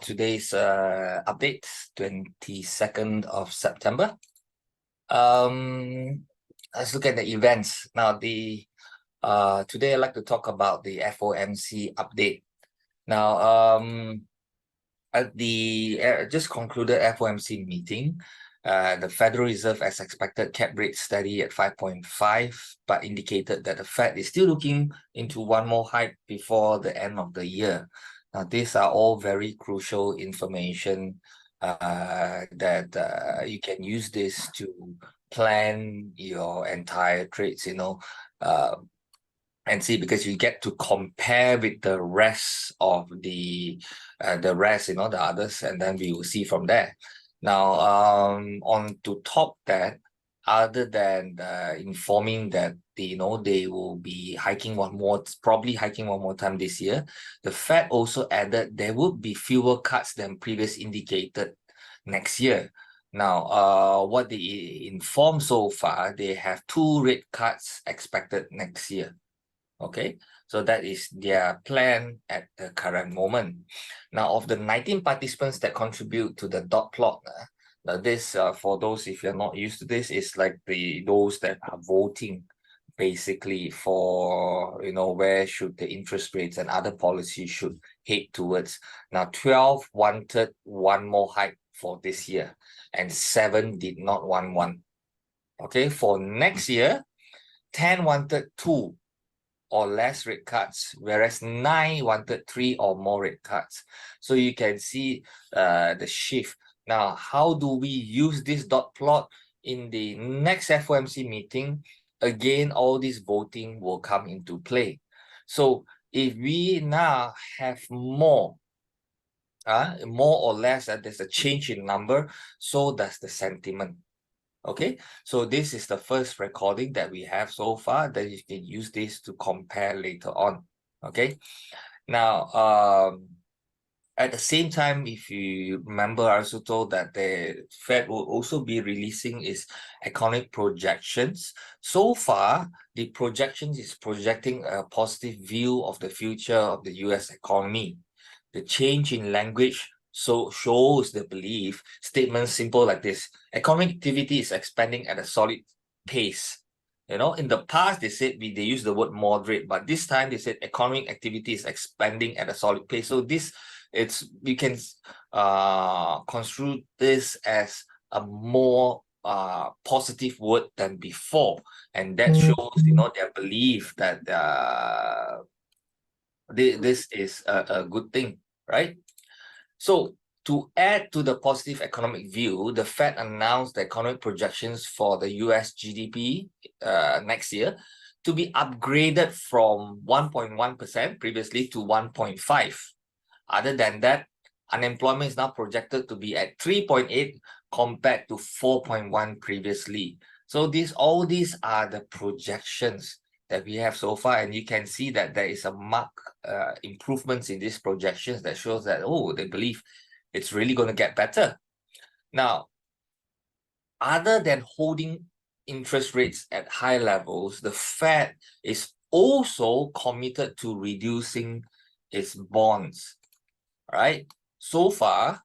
today's update, 22nd of September. Let's look at the events. Now, today I'd like to talk about the FOMC update. Now, at the just concluded FOMC meeting, the Federal Reserve, as expected, kept rates steady at 5.5, but indicated that the Fed is still looking into one more hike before the end of the year. Now, these are all very crucial information that you can use this to plan your entire trades, and see, because you get to compare with the rest of the others, and then we will see from there. Now, on to top that, other than informing that they will be probably hiking one more time this year, the Fed also added there would be fewer cuts than previous indicated next year. Now, what they informed so far, they have 2 rate cuts expected next year. Okay, so that is their plan at the current moment. Now, of the 19 participants that contribute to the dot plot, now this, for those if you're not used to this, is like those that are voting basically for where should the interest rates and other policies should head towards. Now, 12 wanted one more hike for this year, and 7 did not want one. Okay, for next year, 10 wanted 2 or less rate cuts, whereas 9 wanted 3 or more rate cuts. So you can see the shift. Now, how do we use this dot plot in the next FOMC meeting? Again, all this voting will come into play. So if we now have more or less, there's a change in number, so does the sentiment. Okay, so this is the first recording that we have so far that you can use this to compare later on. Okay, now at the same time, if you remember, I also told that the Fed will also be releasing its economic projections. So far, the projections is projecting a positive view of the future of the US economy. The change in language shows the belief. Statements simple like this: economic activity is expanding at a solid pace. In the past, they said they used the word moderate, but this time they said economic activity is expanding at a solid pace. So we can construe this as a more positive word than before, and that shows their belief that this is a good thing, right? So to add to the positive economic view, the Fed announced the economic projections for the US GDP next year to be upgraded from 1.1% previously to 1.5%. Other than that, unemployment is now projected to be at 3.8 compared to 4.1 previously. So all these are the projections that we have so far, and you can see that there is a marked improvements in these projections that shows that they believe it's really going to get better. Now, other than holding interest rates at high levels, the Fed is also committed to reducing its bonds. Right? So far,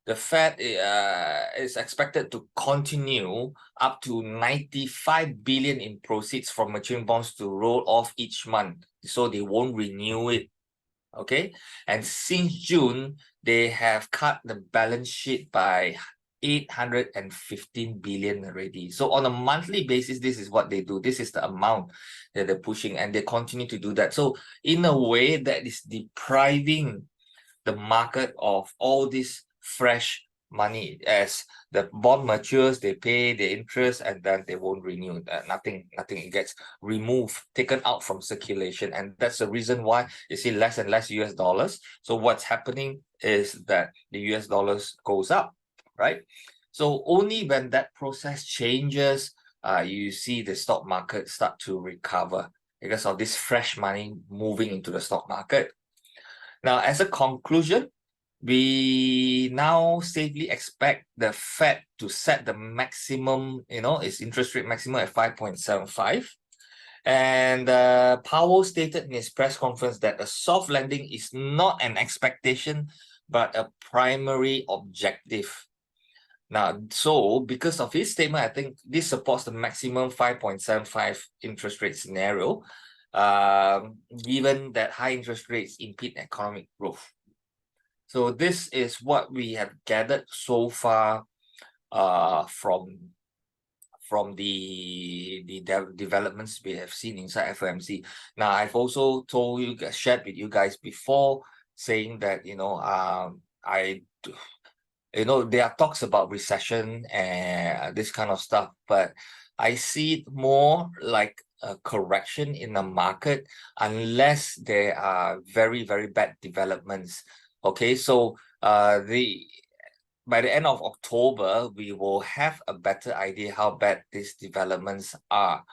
the Fed is expected to continue up to 95 billion in proceeds from maturing bonds to roll off each month, so they won't renew it. Okay, and since June, they have cut the balance sheet by 815 billion already. So on a monthly basis, this is what they do. This is the amount that they're pushing, and they continue to do that. So in a way, that is depriving the market of all this fresh money. As the bond matures, they pay the interest, and then they won't renew. Nothing gets removed, taken out from circulation, and that's the reason why you see less and less US dollars. So what's happening is that the US dollars goes up, right? So only when that process changes, you see the stock market start to recover because of this fresh money moving into the stock market. Now, as a conclusion, we now safely expect the Fed to set the maximum, its interest rate maximum at 5.75. And Powell stated in his press conference that a soft landing is not an expectation, but a primary objective. Now, so because of his statement, I think this supports the maximum 5.75 interest rate scenario, given that high interest rates impede economic growth. So this is what we have gathered so far from the developments we have seen inside FOMC. Now, I've also told you, shared with you guys before, saying that there are talks about recession and this kind of stuff, but I see it more like a correction in the market unless there are very, very bad developments. Okay, so by the end of October, we will have a better idea how bad these developments are.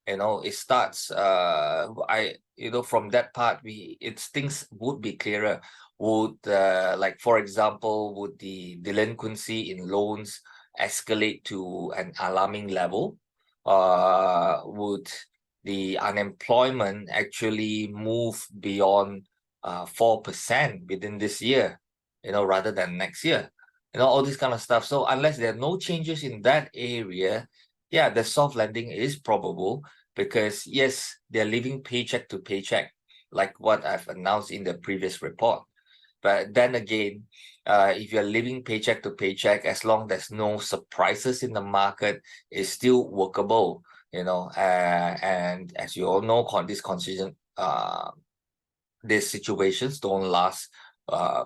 It starts from that part, things would be clearer. Would like, for example, would the delinquency in loans escalate to an alarming level? Would the unemployment actually move beyond 4% within this year, rather than next year? All this kind of stuff. So unless there are no changes in that area, yeah, the soft landing is probable, because yes, they're living paycheck to paycheck, like what I've announced in the previous report. But then again, if you're living paycheck to paycheck, as long as there's no surprises in the market, it's still workable, and as you all know, these situations don't last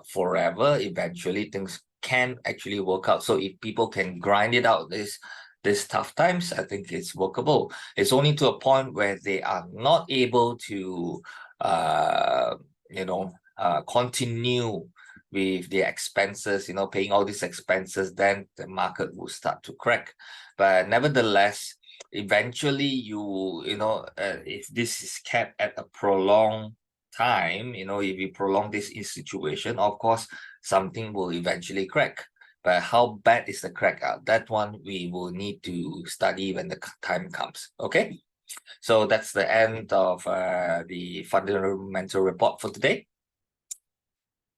forever. Eventually things can actually work out. So if people can grind it out this tough times, I think it's workable. It's only to a point where they are not able to continue with the expenses, paying all these expenses, then the market will start to crack. But nevertheless, eventually if this is kept at a prolonged time, if you prolong this situation, of course something will eventually crack. But how bad is the crack out? That one we will need to study when the time comes. Okay, so that's the end of the fundamental report for today.